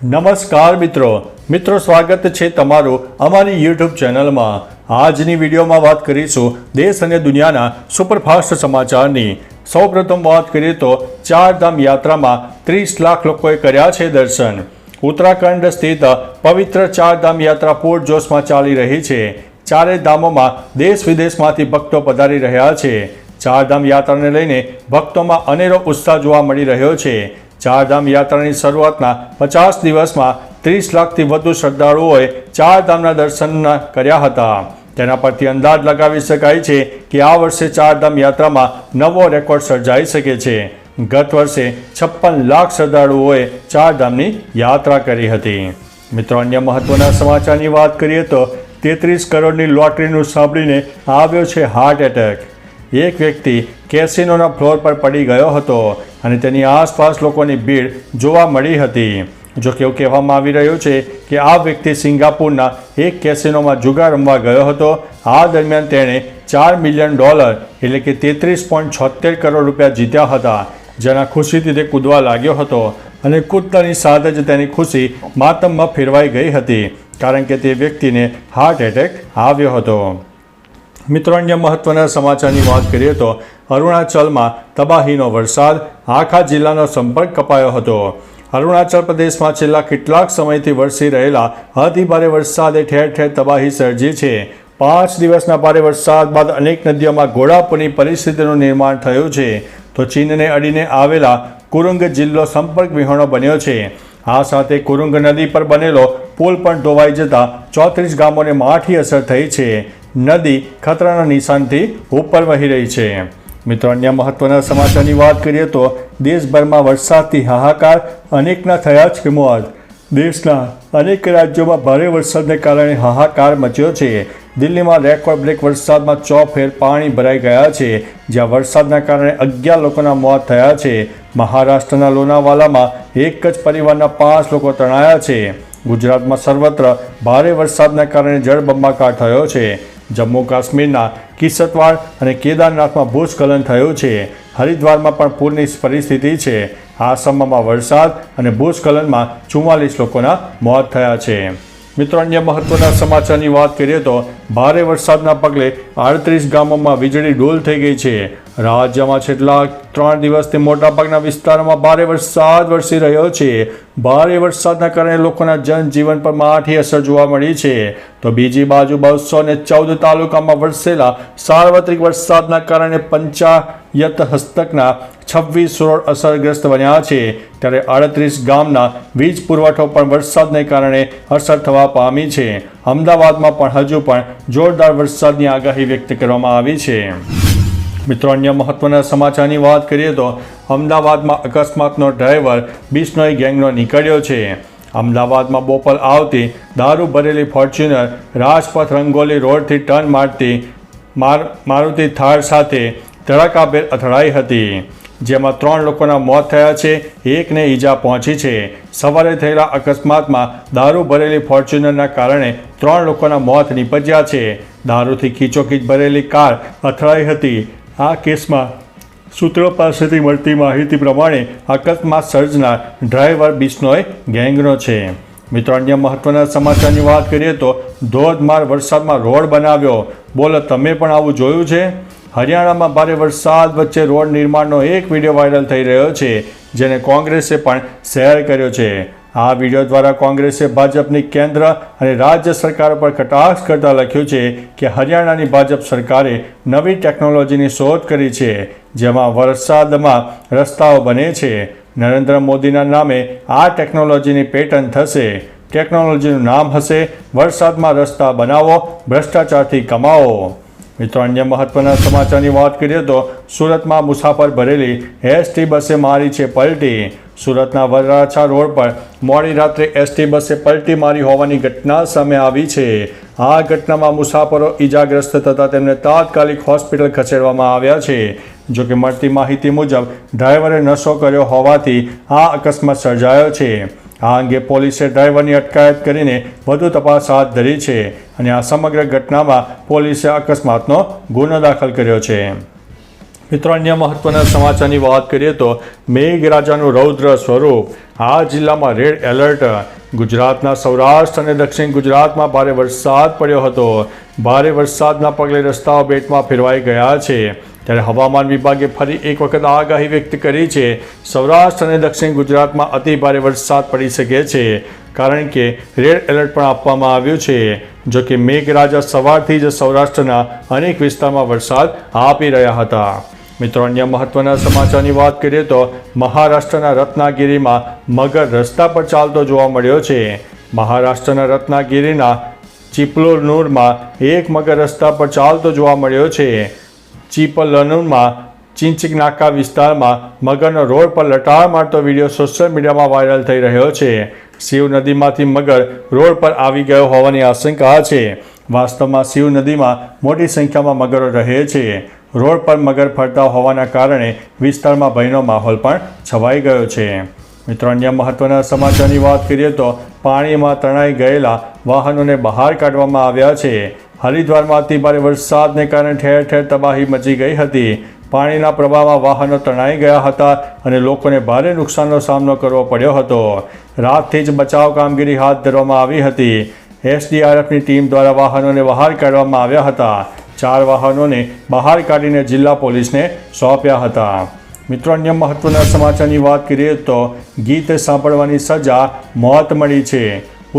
નમસ્કાર મિત્રો સ્વાગત છે તમારું અમારી યુટ્યુબ ચેનલમાં। આજની વિડીયોમાં વાત કરીશું દેશ અને દુનિયાના સુપરફાસ્ટ સમાચારની। સૌપ્રથમ વાત કરીએ તો ચારધામ યાત્રામાં 30 લાખ લોકોએ કર્યા છે દર્શન। ઉત્તરાખંડ સ્થિત પવિત્ર ચારધામ યાત્રા પૂરજોશમાં ચાલી રહી છે। ચારે ધામોમાં દેશ વિદેશમાંથી ભક્તો પધારી રહ્યા છે। ચારધામ યાત્રાને લઈને ભક્તોમાં અનેરો ઉત્સાહ જોવા મળી રહ્યો છે। ચારધામ યાત્રાની શરૂઆતના 50 દિવસમાં 30 લાખથી વધુ શ્રદ્ધાળુઓએ ચારધામના દર્શન કર્યા હતા। તેના પરથી અંદાજ લગાવી શકાય છે કે આ વર્ષે ચારધામ યાત્રામાં નવો રેકોર્ડ સર્જાઈ શકે છે। ગત વર્ષે 56 લાખ શ્રદ્ધાળુઓએ ચારધામની યાત્રા કરી હતી। મિત્રો, અન્ય મહત્વના સમાચારની વાત કરીએ તો 33 કરોડની લોટરીનું સાંભળીને આવ્યો છે હાર્ટ એટેક। એક વ્યક્તિ કેસિનોના ફ્લોર પર પડી ગયો હતો અને તેની આસપાસ લોકોની ભીડ જોવા મળી હતી। જો કે એવું કહેવામાં આવી રહ્યું છે કે આ વ્યક્તિ સિંગાપુરના એક કેસિનોમાં જુગાર રમવા ગયો હતો। આ દરમિયાન તેણે $4 મિલિયન એટલે કે 33.76 કરોડ રૂપિયા જીત્યા હતા, જેના ખુશીથી તે કૂદવા લાગ્યો હતો અને કૂદતાની સાથે જ તેની ખુશી માતમમાં ફેરવાઈ ગઈ હતી, કારણ કે તે વ્યક્તિને હાર્ટ એટેક આવ્યો હતો। મિત્રો, અન્ય મહત્વના સમાચારની વાત કરીએ તો અરુણાચલમાં તબાહીનો વરસાદ, આખા જિલ્લાનો સંપર્ક કપાયો હતો। અરુણાચલ પ્રદેશમાં છેલ્લા કેટલાક સમયથી વરસી રહેલા અતિભારે વરસાદે ઠેર ઠેર તબાહી સર્જી છે। 5 દિવસના ભારે વરસાદ બાદ અનેક નદીઓમાં ઘોડાપૂરની પરિસ્થિતિનું નિર્માણ થયું છે, તો ચીનને અડીને આવેલા કુરુંગ જિલ્લો સંપર્ક વિહોણો બન્યો છે। આ સાથે કુરુંગ નદી પર બનેલો પુલ પણ ધોવાઈ જતા 34 ગામોને માઠી અસર થઈ છે। નદી ખતરાના નિશાનથી ઉપર વહી રહી છે। મિત્રો, અન્ય મહત્વના સમાચારની વાત કરીએ તો દેશભરમાં વરસાદથી હાહાકાર, અનેકના થયા છે મોત। દેશના અનેક રાજ્યોમાં ભારે વરસાદને કારણે હાહાકાર મચ્યો છે। દિલ્હીમાં રેકોર્ડ બ્રેક વરસાદમાં 6 ફેર પાણી ભરાઈ ગયા છે, જ્યાં વરસાદના કારણે 11 લોકોના મોત થયા છે। મહારાષ્ટ્રના લોનાવાલામાં એક જ પરિવારના 5 લોકો તણાયા છે। ગુજરાતમાં સર્વત્ર ભારે વરસાદના કારણે જળબંબાકાર થયો છે। જમ્મુ કાશ્મીરના કિશ્તવાડ અને કેદારનાથમાં ભૂસ્ખલન થયું છે। હરિદ્વારમાં પણ પૂરની પરિસ્થિતિ છે। આસામમાં વરસાદ અને ભૂસ્ખલનમાં 44 લોકોના મોત થયા છે। મિત્રો, અન્ય મહત્વના સમાચારની વાત કરીએ તો ભારે વરસાદના પગલે 38 ગામોમાં વીજળી ડોલ થઈ ગઈ છે। રાજ્યમાં છેલ્લા 3 દિવસથી મોટાભાગના વિસ્તારોમાં ભારે વરસાદ વરસી રહ્યો છે। ભારે વરસાદના કારણે લોકોના જનજીવન પર માઠી અસર જોવા મળી છે, તો બીજી બાજુ 214 તાલુકામાં વરસેલા સાર્વત્રિક વરસાદના કારણે પંચાયત હસ્તકના 26 રોડ અસરગ્રસ્ત બન્યા છે, ત્યારે 38 ગામના વીજ પુરવઠો પણ વરસાદને કારણે અસર થવા પામી છે। અમદાવાદમાં પણ હજુ પણ જોરદાર વરસાદની આગાહી વ્યક્ત કરવામાં આવી છે। મિત્રો, અન્ય મહત્વના સમાચારની વાત કરીએ તો અમદાવાદમાં અકસ્માતનો ડ્રાઈવર બિશ્નોઈ ગેંગનો નીકળ્યો છે। અમદાવાદમાં બોપલ આવતી દારૂ ભરેલી ફોર્ચ્યુનર રાજપથ રંગોલી રોડથી ટર્ન મારતી મારુતિ થાર સાથે ધડાકાભેર અથડાઈ હતી, જેમાં 3 લોકોના મોત થયા છે, એકને ઈજા પહોંચી છે। સવારે થયેલા અકસ્માતમાં દારૂ ભરેલી ફોર્ચ્યુનરના કારણે 3 લોકોના મોત નીપજ્યા છે। દારૂથી ખીચોખીચ ભરેલી કાર અથડાઈ હતી। આ કેસમાં સૂત્રો પાસેથી મળતી માહિતી પ્રમાણે અકસ્માત સર્જનાર ડ્રાઈવર બિશ્નોઈ ગેંગનો છે। મિત્રો, અન્ય મહત્વના સમાચારની વાત કરીએ તો ધોધમાર વરસાદમાં રોડ બનાવ્યો। બોલો, તમે પણ આવું જોયું છે? હરિયાણામાં ભારે વરસાદ વચ્ચે રોડ નિર્માણનો એક વિડીયો વાયરલ થઈ રહ્યો છે, જેને કોંગ્રેસે પણ શેર કર્યો છે। આ વિડીયો દ્વારા કોંગ્રેસે ભાજપની કેન્દ્ર અને રાજ્ય સરકારો પર કટાક્ષ કરતા લખ્યું છે કે હરિયાણાની ભાજપ સરકારે નવી ટેકનોલોજીની શોધ કરી છે, જેમાં વરસાદમાં રસ્તાઓ બને છે। નરેન્દ્ર મોદીના નામે આ ટેકનોલોજીની પેટન્ટ થશે। ટેકનોલોજીનું નામ હશે વરસાદમાં રસ્તા બનાવો, ભ્રષ્ટાચારથી કમાવો। મિત્રો, અન્ય મહત્વના સમાચારની વાત કરીએ તો સુરતમાં મુસાફર ભરેલી એસટી બસે મારી છે પલટી। સુરતના વરાછા રોડ પર મોડી રાત્રે એસટી બસે પલટી મારી હોવાની ઘટના સામે આવી છે। આ ઘટનામાં મુસાફરો ઈજાગ્રસ્ત થતાં તેમને તાત્કાલિક હોસ્પિટલ ખસેડવામાં આવ્યા છે। જો કે મળતી માહિતી મુજબ ડ્રાઈવરે નશો કર્યો હોવાથી આ અકસ્માત સર્જાયો છે। આ અંગે પોલીસે ડ્રાઈવરની અટકાયત કરીને વધુ તપાસ હાથ ધરી છે અને આ સમગ્ર ઘટનામાં પોલીસે અકસ્માતનો ગુનો દાખલ કર્યો છે। મિત્રો, અન્ય મહત્વના સમાચારની વાત કરીએ તો મેઘરાજાનું રૌદ્ર સ્વરૂપ. આ જિલ્લામાં રેડ એલર્ટ. ગુજરાતના સૌરાષ્ટ્ર અને દક્ષિણ ગુજરાતમાં ભારે વરસાદ પડ્યો હતો. ભારે વરસાદના પગલે રસ્તાઓ બેટમાં ફેરવાઈ ગયા છે. ત્યારે હવામાન વિભાગે ફરી એક વખત આગાહી વ્યક્ત કરી છે. સૌરાષ્ટ્ર અને દક્ષિણ ગુજરાતમાં અતિ ભારે વરસાદ પડી શકે છે, કારણ કે રેડ એલર્ટ પણ આપવામાં આવ્યું છે. જો કે મેઘરાજા સવારથી જ સૌરાષ્ટ્રના અનેક વિસ્તારમાં વરસાદ આપી રહ્યા હતા. મિત્રો, અન્ય મહત્વના સમાચારની વાત કરીએ તો મહારાષ્ટ્રના રત્નાગીરીમાં મગર રસ્તા પર ચાલતો જોવા મળ્યો છે. મહારાષ્ટ્રના રત્નાગીરીના ચિપલોનુરમાં એક મગર રસ્તા પર ચાલતો જોવા મળ્યો છે. ચિપલનુરમાં ચિંચનાકા વિસ્તારમાં મગરનો રોડ પર લટાર મારતો વિડીયો સોશિયલ મીડિયામાં વાયરલ થઈ રહ્યો છે. શિવ નદીમાંથી મગર રોડ પર આવી ગયો હોવાની આશંકા છે. વાસ્તવમાં શિવ નદીમાં મોટી સંખ્યામાં મગરો રહે છે. રોડ પર મગર ફરતા હોવાના કારણે વિસ્તારમાં ભયનો માહોલ પણ છવાઈ ગયો છે. મિત્રો, અન્ય મહત્વના સમાચારની વાત કરીએ તો પાણીમાં તણાઈ ગયેલા વાહનોને બહાર કાઢવામાં આવ્યા છે. હરિદ્વારમાં અતિભારે વરસાદને કારણે ઠેર ઠેર તબાહી મચી ગઈ હતી. પાણીના પ્રવાહમાં વાહનો તણાઈ ગયા હતા અને લોકોને ભારે નુકસાનનો સામનો કરવો પડ્યો હતો. રાતથી જ બચાવ કામગીરી હાથ ધરવામાં આવી હતી. એસડીઆરએફની ટીમ દ્વારા વાહનોને બહાર કાઢવામાં આવ્યા હતા. 4 વાહનોને બહાર કાઢીને જિલ્લા પોલીસને સોંપ્યા હતા. મિત્રો, અન્ય મહત્વના સમાચારની વાત કરીએ તો ગીત સાંભળવાની સજા, મોત મળી છે.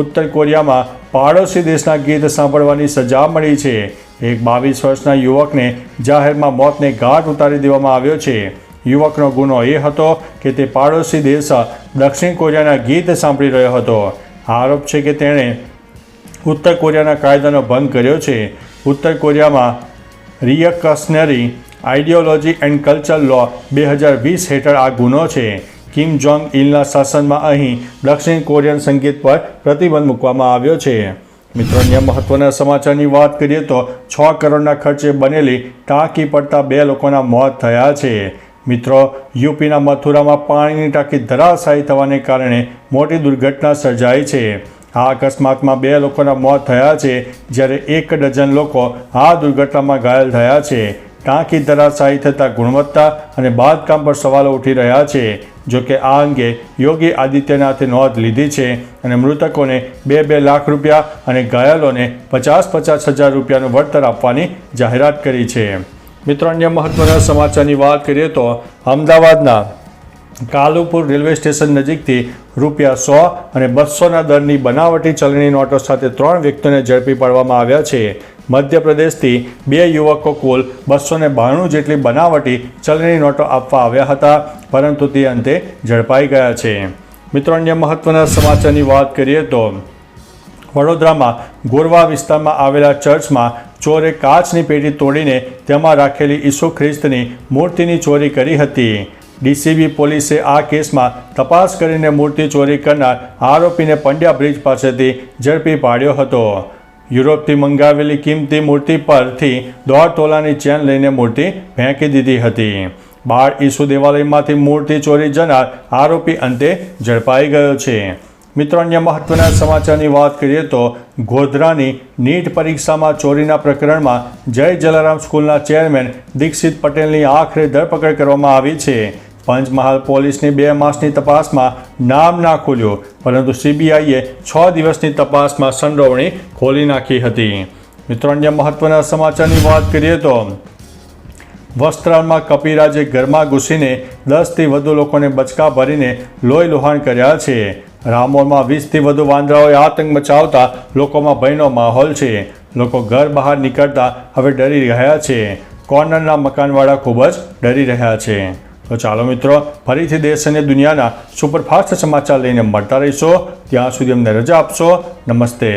ઉત્તર કોરિયામાં પાડોશી દેશના ગીત સાંભળવાની સજા મળી છે. એક 22 વર્ષના યુવકને જાહેરમાં મોતને ઘાટ ઉતારી દેવામાં આવ્યો છે. યુવકનો ગુનો એ હતો કે તે પાડોશી દેશ દક્ષિણ કોરિયાના ગીત સાંભળી રહ્યો હતો. આરોપ છે કે તેણે ઉત્તર કોરિયાના કાયદાનો ભંગ કર્યો છે. ઉત્તર કોરિયામાં રિએક્શનરી આઇડિયોલોજી એન્ડ કલ્ચર લો 2020 હેઠળ આ ગુનો છે. કિમ જોંગ ઇલના શાસનમાં અહીં દક્ષિણ કોરિયન સંગીત પર પ્રતિબંધ મૂકવામાં આવ્યો છે. મિત્રો, અન્ય મહત્વના સમાચારની વાત કરીએ તો 6 કરોડના ખર્ચે બનેલી ટાંકી પડતા 2 લોકોના મોત થયા છે. મિત્રો, યુપીના મથુરામાં પાણીની ટાંકી ધરાશાયી થવાને કારણે મોટી દુર્ઘટના સર્જાઈ છે. આ અકસ્માતમાં 2 લોકોના મોત થયા છે, જ્યારે 1 ડઝન લોકો આ દુર્ઘટનામાં ઘાયલ થયા છે. ટાંકી ધરાશાયી થતાં ગુણવત્તા અને બાંધકામ પર સવાલો ઉઠી રહ્યા છે. જો કે આ અંગે યોગી આદિત્યનાથે નોંધ લીધી છે અને મૃતકોને 2 લાખ રૂપિયા અને ઘાયલોને 50 હજાર રૂપિયાનું વળતર આપવાની જાહેરાત કરી છે. મિત્રો, અન્ય મહત્વના સમાચારની વાત કરીએ તો અમદાવાદના કાલુપુર રેલવે સ્ટેશન નજીકથી ₹100 અને 200ના દરની બનાવટી ચલણી નોટો સાથે 3 વ્યક્તિઓને ઝડપી પાડવામાં આવ્યા છે. મધ્યપ્રદેશથી 2 યુવકો કુલ 292 જેટલી બનાવટી ચલણી નોટો આપવા આવ્યા હતા, પરંતુ તે અંતે ઝડપાઈ ગયા છે. મિત્રો, અન્ય મહત્વના સમાચારની વાત કરીએ તો વડોદરામાં ગોરવા વિસ્તારમાં આવેલા ચર્ચમાં ચોરે કાચની પેટી તોડીને તેમાં રાખેલી ઈસુ ખ્રિસ્તની મૂર્તિની ચોરી કરી હતી. ડીસીબી પોલીસે આ કેસમાં તપાસ કરીને મૂર્તિ ચોરી કરનાર આરોપીને પંડ્યા બ્રિજ પાસેથી ઝડપી પાડ્યો હતો. યુરોપથી મંગાવેલી કિંમતી મૂર્તિ પરથી 1.5 તોલાની ચેન લઈને મૂર્તિ ફેંકી દીધી હતી. બાળ ઈસુ દેવાલયમાંથી મૂર્તિ ચોરી જનાર આરોપી અંતે ઝડપાઈ ગયો છે. મિત્રો, અન્ય મહત્વના સમાચારની વાત કરીએ તો ગોધરાની નીટ પરીક્ષામાં ચોરીના પ્રકરણમાં જય જલારામ સ્કૂલના ચેરમેન દીક્ષિત પટેલની આખરે ધરપકડ કરવામાં આવી છે. પંચમહાલ પોલીસની 2 માસની તપાસમાં નામ ના ખુલ્યું, પરંતુ સીબીઆઈએ 6 દિવસની તપાસમાં સંડોવણી ખોલી નાખી હતી. મિત્રો, અન્ય મહત્વના સમાચારની વાત કરીએ તો વસ્ત્રાલમાં કપિરાજે ઘરમાં ઘૂસીને 10થી વધુ લોકોને બચકા ભરીને લોહી લુહાણ કર્યા છે. રામોલમાં 20થી વધુ વાંદરાઓએ આતંક મચાવતા લોકોમાં ભયનો માહોલ છે. લોકો ઘર બહાર નીકળતા હવે ડરી રહ્યા છે. કોર્નરના મકાનવાળા ખૂબ જ ડરી રહ્યા છે. તો ચાલો મિત્રો, ફરીથી દેશ અને દુનિયાના સુપરફાસ્ટ સમાચાર લઈને મળતા રહીશો. ત્યાં સુધી અમને રજા આપશો. નમસ્તે.